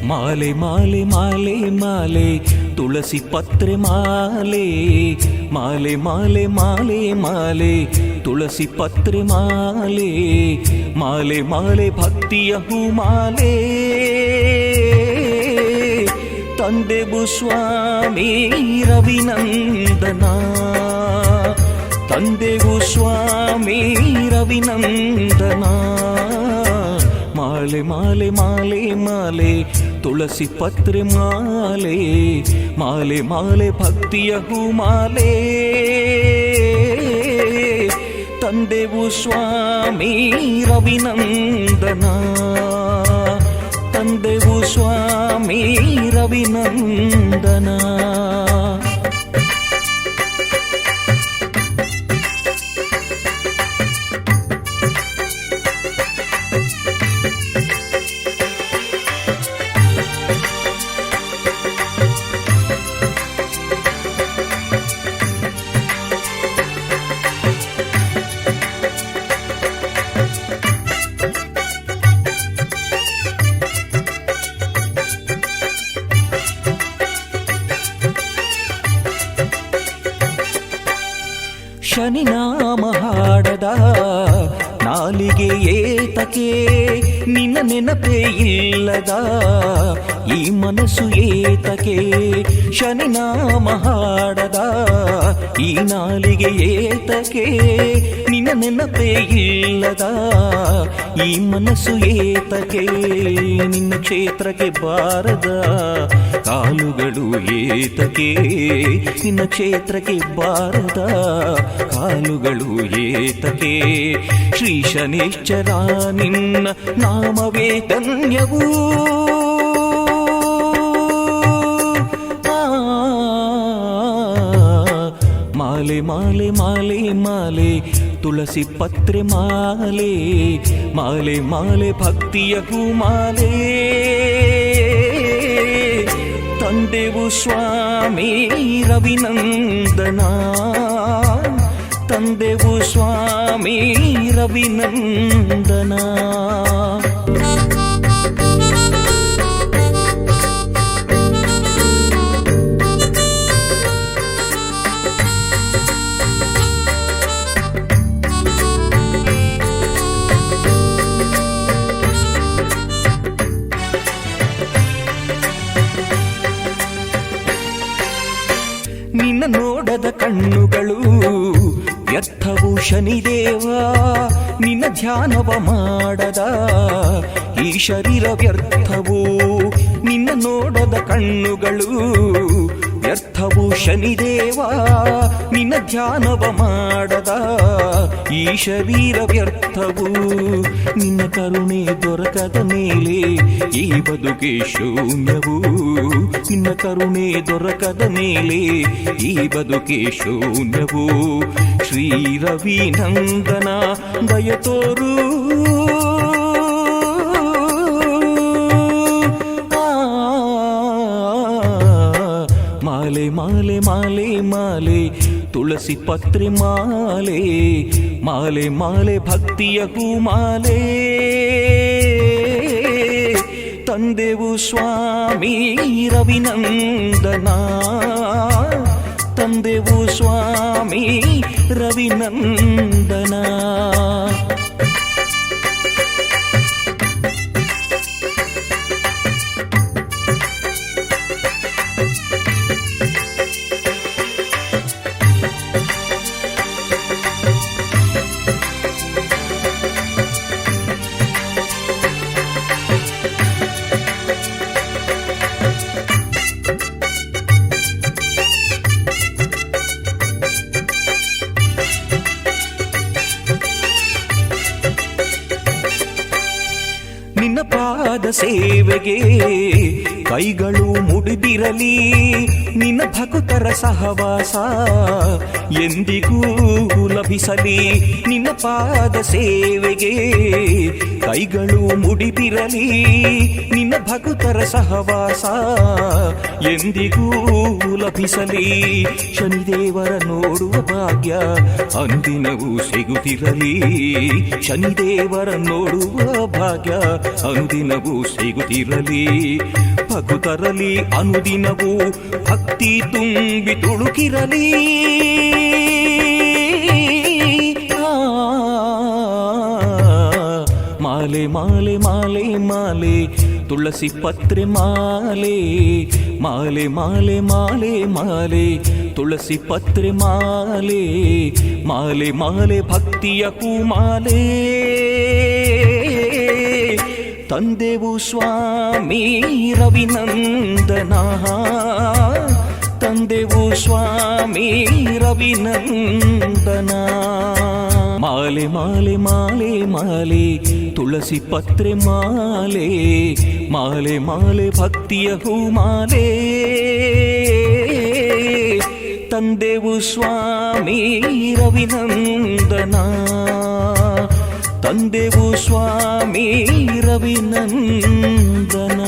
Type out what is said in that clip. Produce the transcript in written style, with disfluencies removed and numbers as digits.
ಮಾಲೆ ಮಾಲೆ ಮಾಲೆ ಮಾಲೆ ತುಳಸಿ ಪತ್ರೆ ಮಾಲೆ ಮಾಲೆ ಮಾಲೆ ಮಾಲೆ ಮಾಲೆ ತುಳಸಿ ಪತ್ರೆ ಮಾಲೆ ಮಾಲೆ ಮಾಲೆ ಭಕ್ತಿಯ ಹೂಮಾಲೆ ತಂದೆವು ಸ್ವಾಮಿ ರವಿನಂದನ ತಂದೆವು ಸ್ವಾಮಿ ರವಿನಂದನ ಮಾಲೆ ಮಾಲೆ ಮಾಲೆ ಮಾಲೆ ತುಳಸಿ ಪತ್ರೆ ಮಾಲೆ ಮಾಲೆ ಮಾಲೆ ಭಕ್ತಿಯ ಹೂಮಾಲೆ ತಂದೆವು ಸ್ವಾಮಿ ರವಿನಂದನ ತಂದೆವು ಸ್ವಾಮಿ ರವಿನಂದನ ಶನಿ ನಾಮ ಹಾಡದ ನಾಲಿಗೆ ಏತಕೆ ನಿನ್ನ ನೆನಪೇ ಇಲ್ಲದ ಈ ಮನಸ್ಸು ಏತಕೆ ಶನಿ ನಾಮ ಹಾಡದ ಈ ನಾಲಿಗೆ ಏತಕೆ ನಿನ್ನ ನೆನಪೇ ಇಲ್ಲದ ಈ ಮನಸ್ಸು ಏತಕೆ ನಿನ್ನ ಕ್ಷೇತ್ರಕ್ಕೆ ಬಾರದ ಕಾಲುಗಳು ಏತಕೆ ನಿನ್ನ ಕ್ಷೇತ್ರಕ್ಕೆ ಬಾರದ ಕಾಲುಗಳು ಏತಕೆ ಶ್ರೀ ಶನೇಶ್ವರ ನಿನ್ನ ನಾಮವೇ ಧನ್ಯವೂ ಮಾಲೆ ಮಾಲೆ ಮಾಲೆ ಮಾಲೆ ತುಳಸಿ ಪತ್ರೆ ಮಾಲೆ ಮಾಲೆ ಮಾಲೆ ಭಕ್ತಿಯ ಹೂಮಾಲೆ ತಂದೆವು ಸ್ವಾಮಿ ರವಿನಂದನ ತಂದೆವು ಸ್ವಾಮಿ ರವಿನಂದನ ನಿನ್ನ ನೋಡದ ಕಣ್ಣುಗಳು ವ್ಯರ್ಥವು ಶನಿದೇವ ನಿನ್ನ ಧ್ಯಾನವ ಮಾಡದ ಈ ಶರೀರ ವ್ಯರ್ಥವು ನಿನ್ನ ನೋಡದ ಕಣ್ಣುಗಳು ವ್ಯರ್ಥವು ಶನಿದೇವ ನಿನ್ನ ಧ್ಯಾನವ ಮಾಡದ ಈ ಶರೀರ ವ್ಯರ್ಥವು ನಿನ್ನ ಕರುಣೆ ದೊರಕದ ಮೇಲೆ ಈ ಬದುಕೆ ಶೂನ್ಯವು ನಿನ್ನ ಕರುಣೆ ದೊರಕದ ಮೇಲೆ ಈ ಬದುಕೆ ಶೂನ್ಯವು ಶ್ರೀ ರವಿನಂದನ ದಯತೋರು ಮಾಲೆ ಮಾಲೆ ಮಾಲೆ ಮಾಲೆ ತುಳಸಿ ಪತ್ರೆ ಮಾಲೆ ಮಾಲೆ ಮಾಲೆ ಭಕ್ತಿಯ ಹೂಮಾಲೆ ತಂದೆವು ಸ್ವಾಮಿ ರವಿನಂದನ ತಂದೆವು ಸ್ವಾಮಿ ರವಿನಂದನ ನಿನ್ನ ಪಾದ ಸೇವೆಗೆ ಕೈಗಳು ಮುಡಿದಿರಲಿ ನಿನ್ನ ಭಕ್ತರ ಸಹವಾಸ ಎಂದಿಗೂ ಲಭಿಸಲಿ. ನಿನ್ನ ಪಾದ ಸೇವೆಗೆ ಕೈಗಳು ಮುಡಿಪಿರಲಿ. ನಿನ್ನ ಭಕ್ತರ ಸಹವಾಸ ಎಂದಿಗೂ ಲಭಿಸಲಿ. ಶನಿದೇವರ ನೋಡುವ ಭಾಗ್ಯ ಅನುದಿನವೂ ಸಿಗುತ್ತಿರಲಿ. ಶನಿದೇವರ ನೋಡುವ ಭಾಗ್ಯ ಅನುದಿನವೂ ಸಿಗುತ್ತಿರಲಿ. ಭಕ್ತರಲ್ಲಿ ಅನುದಿನವೂ ಭಕ್ತಿ ತುಂಬಿ ತುಳುಕಿರಲಿ. ಮಾಲೆ ಮಾಲೆ ಮಾಲೆ ಮಾಲೆ ತುಳಸಿ ಪತ್ರೆ ಮಾಲೆ. ಮಾಲೆ ಮಾಲೆ ಮಾಲೆ ಮಾಲೆ ತುಳಸಿ ಪತ್ರೆ ಮಾಲೆ. ಮಾಲೆ ಮಾಲೆ ಭಕ್ತಿಯ ಹೂಮಾಲೆ. ತಂದೆವು ಸ್ವಾಮಿ ರವಿನಂದನ. ತಂದೆವು ಸ್ವಾಮಿ ರವಿನಂದನ. ಮಾಲೆ ಮಾಲೆ ಮಾಲೆ ಮಾಲೆ ತುಳಸಿ ಪತ್ರೆ ಮಾಲೆ. ಮಾಲೆ ಮಾಲೆ ಭಕ್ತಿಯ ಹೂಮಾಲೆ. ತಂದೆವು ಸ್ವಾಮಿ ರವಿನಂದನ. ತಂದೆವು ಸ್ವಾಮಿ ರವಿನಂದನ.